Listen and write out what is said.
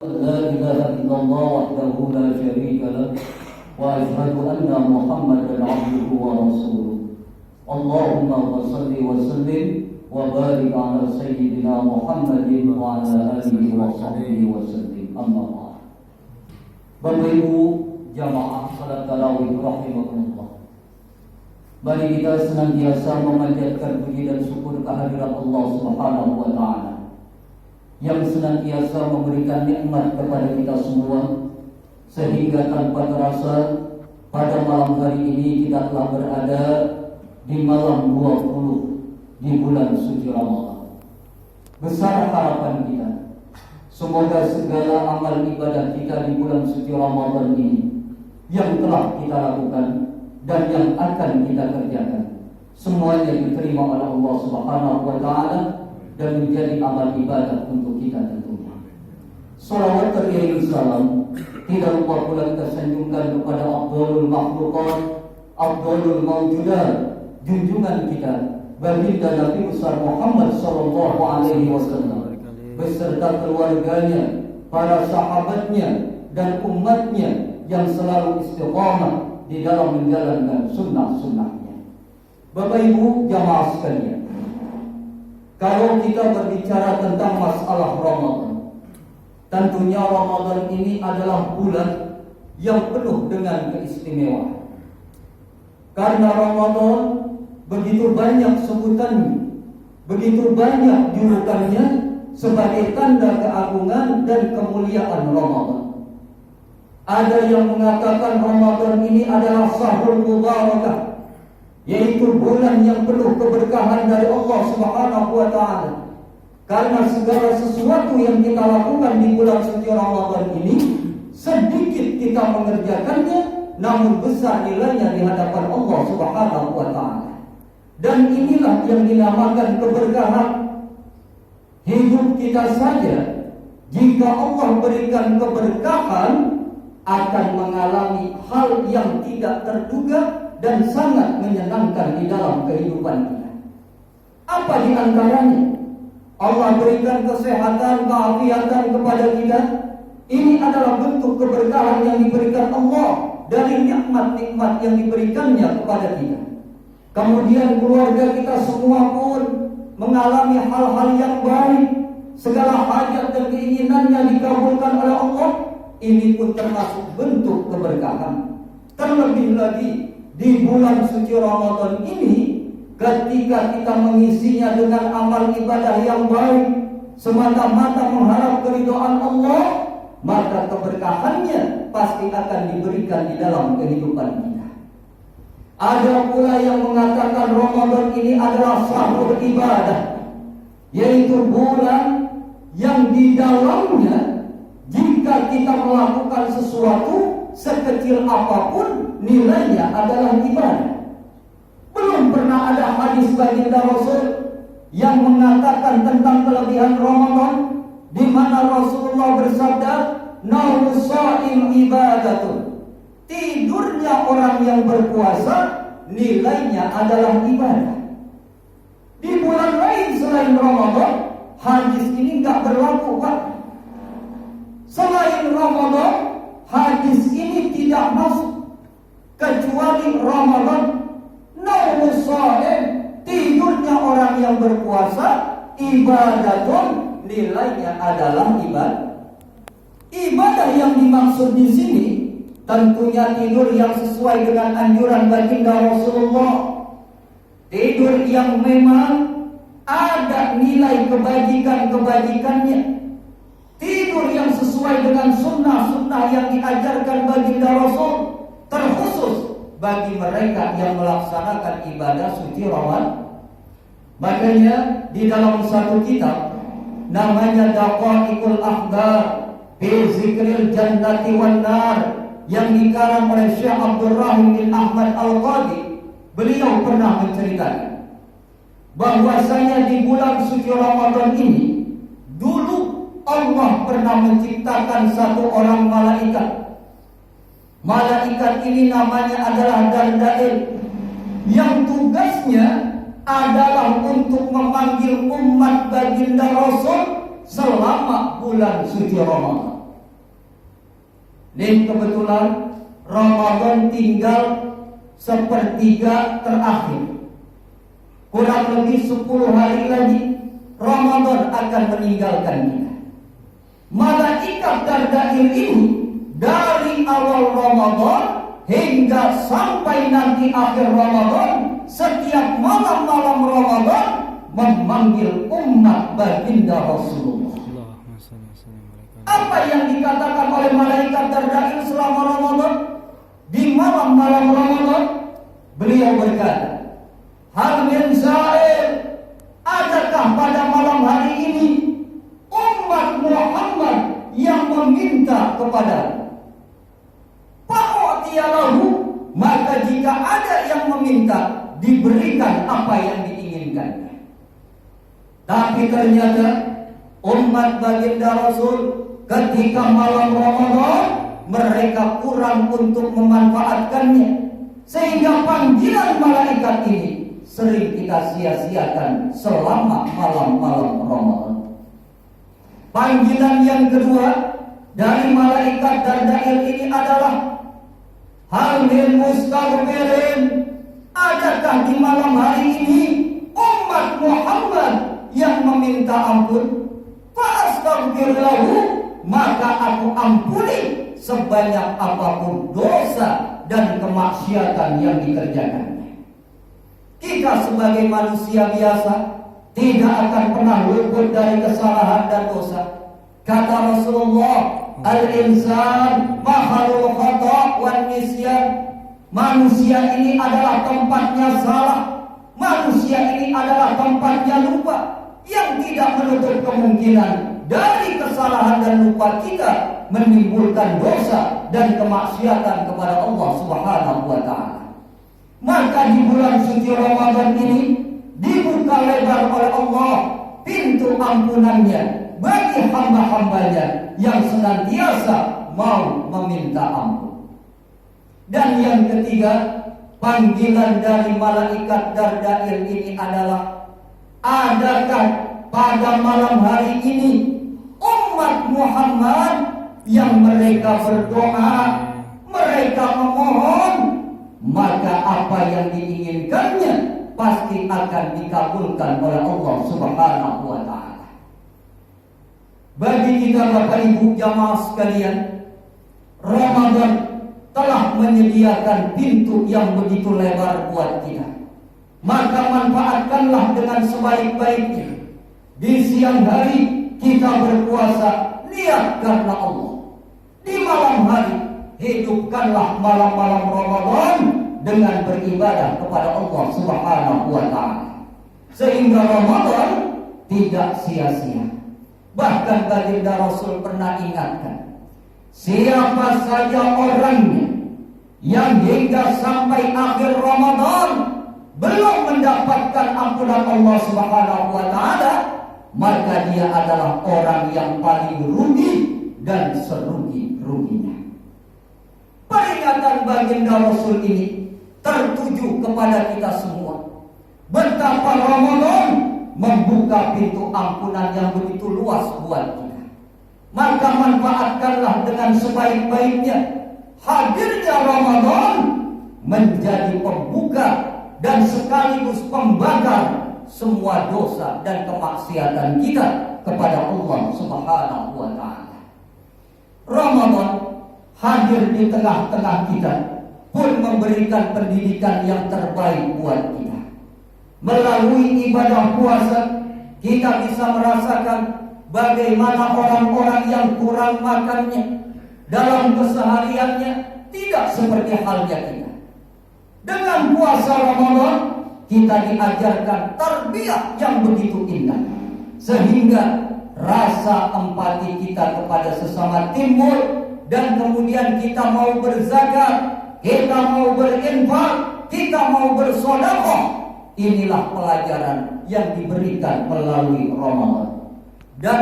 لا إله إلا الله وحده لا شريك له وأشهد أن محمدا عبده ورسوله اللهم صل وسلم وبارك على سيدنا محمد وعلى آله وصحبه وسلم أما بعد. Bapak Ibu jamaah salat tarawih rahimakumullah, mari kita senantiasa memanjatkan puji dan syukur kehadirat Allah Subhanahu wa taala yang senantiasa memberikan nikmat kepada kita semua, sehingga tanpa terasa pada malam hari ini kita telah berada di malam 20 di bulan suci Ramadan. Besar harapan kita, semoga segala amal ibadah kita di bulan suci Ramadan ini yang telah kita lakukan dan yang akan kita kerjakan, semuanya diterima oleh Allah Subhanahu wa taala dan menjadi amal ibadah untuk kita tentunya. Salawat dan salam tidak lupa pula kita sanjungkan kepada Abdul Makhluqat, Abdul Mawjudat, junjungan kita baginda Nabi besar Muhammad sallallahu alaihi wasallam beserta keluarganya, para sahabatnya dan umatnya yang selalu istiqamah di dalam menjalankan sunnah-sunnahnya. Bapak Ibu jamaah sekalian, kalau kita berbicara tentang masalah Ramadan, tentunya Ramadan ini adalah bulan yang penuh dengan keistimewaan. Karena Ramadan begitu banyak sebutannya, begitu banyak julukannya sebagai tanda keagungan dan kemuliaan Ramadan. Ada yang mengatakan Ramadan ini adalah Syahrul Mubarakah, yaitu bulan yang penuh keberkahan dari Allah Subhanahu wa taala. Karena segala sesuatu yang kita lakukan di bulan suci Ramadan ini, sedikit kita mengerjakannya, namun besar nilainya di hadapan Allah Subhanahu wa taala. Dan inilah yang dinamakan keberkahan. Hidup kita saja, jika Allah berikan keberkahan, akan mengalami hal yang tidak terduga dan sangat menyenangkan di dalam kehidupan kita. Apa di antaranya? Allah berikan kesehatan, keafiatan kepada kita. Ini adalah bentuk keberkahan yang diberikan Allah dari nikmat-nikmat yang diberikannya kepada kita. Kemudian keluarga kita semua pun mengalami hal-hal yang baik. Segala hajat dan keinginannya dikabulkan oleh Allah. Ini pun termasuk bentuk keberkahan. Terlebih lagi di bulan suci Ramadan ini, ketika kita mengisinya dengan amal ibadah yang baik, semata-mata mengharap keridhaan Allah, maka keberkahannya pasti akan diberikan di dalam kehidupan kita. Ada pula yang mengatakan Ramadan ini adalah syahrul ibadah, yaitu bulan yang di dalamnya jika kita melakukan sesuatu sekecil apapun, nilainya adalah ibadah. Belum pernah ada hadis baginda Rasul yang mengatakan tentang kelebihan Ramadan, di mana Rasulullah bersabda, "Naumus shaim ibadatun." Tidurnya orang yang berpuasa nilainya adalah ibadah. Di bulan lain selain Ramadan, hadis ini enggak berlaku, Pak. Selain Ramadan, hadis ini tidak masuk, kecuali Ramadan. Naumus shaim, tidurnya orang yang berpuasa, ibadatun, nilainya adalah ibadah. Ibadah yang dimaksud di sini tentunya tidur yang sesuai dengan anjuran baginda Rasulullah. Tidur yang memang ada nilai kebajikan-kebajikannya. Tidur yang sesuai dengan sunnah-sunnah yang diajarkan baginda Rasul, terkhusus bagi mereka yang melaksanakan ibadah suci Ramadan. Makanya di dalam satu kitab namanya Daqaiqul Akhbar fi Zikril Jannati wan Nar yang dikarang oleh Syekh Abdul Rahim bin Ahmad Al-Qadi, beliau pernah menceritakan bahwasanya di bulan suci Ramadan ini dulu Allah pernah menciptakan satu orang malaikat. Malaikat ini namanya adalah Dardail, yang tugasnya adalah untuk memanggil umat baginda Rasul selama bulan suci Ramadan. Dan kebetulan Ramadan tinggal sepertiga terakhir. Kurang lebih 10 hari lagi Ramadan akan meninggalkan kita. Malaikat Dardail ini dari awal Ramadan hingga sampai nanti akhir Ramadan, setiap malam-malam Ramadan memanggil umat baginda Rasulullah. Apa yang dikatakan oleh malaikat Dardail selama Ramadan? Di malam-malam Ramadan beliau berkata, hal min sa'il, adakah pada malam hari ini umat Muhammad yang meminta kepada fa'utiyalahu, maka jika ada yang meminta, diberikan apa yang diinginkan. Tapi ternyata umat baginda Rasul ketika malam Ramadan mereka kurang untuk memanfaatkannya, sehingga panggilan malaikat ini sering kita sia-siakan selama malam-malam Ramadan. Panggilan yang kedua dari malaikat Dardail ini adalah hal min mustaghfirin, adakah di malam hari ini umat Muhammad yang meminta ampun? Fa'astaghfir lahu, maka aku ampuni sebanyak apapun dosa dan kemaksiatan yang dikerjakannya. Kita sebagai manusia biasa tidak akan pernah luput dari kesalahan dan dosa. Kata Rasulullah, al-insan makhluk khata' wan nisyan. Manusia ini adalah tempatnya salah. Manusia ini adalah tempatnya lupa. Yang tidak menutup kemungkinan dari kesalahan dan lupa kita menimbulkan dosa dan kemaksiatan kepada Allah Subhanahu wa ta'ala. Maka di bulan suci Ramadan ini dibuka lebar oleh Allah pintu ampunannya bagi hamba-hambanya yang senantiasa mau meminta ampun. Dan yang ketiga, panggilan dari malaikat Dardail ini adalah, adakah pada malam hari ini umat Muhammad yang mereka berdoa, mereka memohon, maka apa yang diinginkannya pasti akan dikabulkan oleh Allah Subhanahu wa ta'ala. Bagi kita Bapak Ibu jamaah sekalian, Ramadan telah menyediakan pintu yang begitu lebar buat kita. Maka manfaatkanlah dengan sebaik-baiknya. Di siang hari kita berpuasa niat karena Allah. Di malam hari hidupkanlah malam-malam Ramadan dengan beribadah kepada Allah Subhanahu wa ta'ala, sehingga Ramadan tidak sia-sia. Bahkan baginda Rasul pernah ingatkan, siapa saja orangnya yang hingga sampai akhir Ramadan belum mendapatkan ampunan Allah Subhanahu wa ta'ala, maka dia adalah orang yang paling rugi dan serugi-ruginya. Peringatan baginda Rasul ini tertuju kepada kita semua. Betapa Ramadan membuka pintu ampunan yang begitu luas buat kita. Maka manfaatkanlah dengan sebaik-baiknya. Hadirnya Ramadan menjadi pembuka dan sekaligus pembakar semua dosa dan kemaksiatan kita kepada Allah Subhanahu wa ta'ala. Ramadan hadir di tengah-tengah kita pun memberikan pendidikan yang terbaik buat kita. Melalui ibadah puasa, kita bisa merasakan bagaimana orang-orang yang kurang makannya dalam kesehariannya tidak seperti halnya kita. Dengan puasa Ramadan, kita diajarkan tarbiyah yang begitu indah, sehingga rasa empati kita kepada sesama timbul, dan kemudian kita mau berzakat, kita mau berinfak, kita mau bersedekah. Inilah pelajaran yang diberikan melalui Ramadan.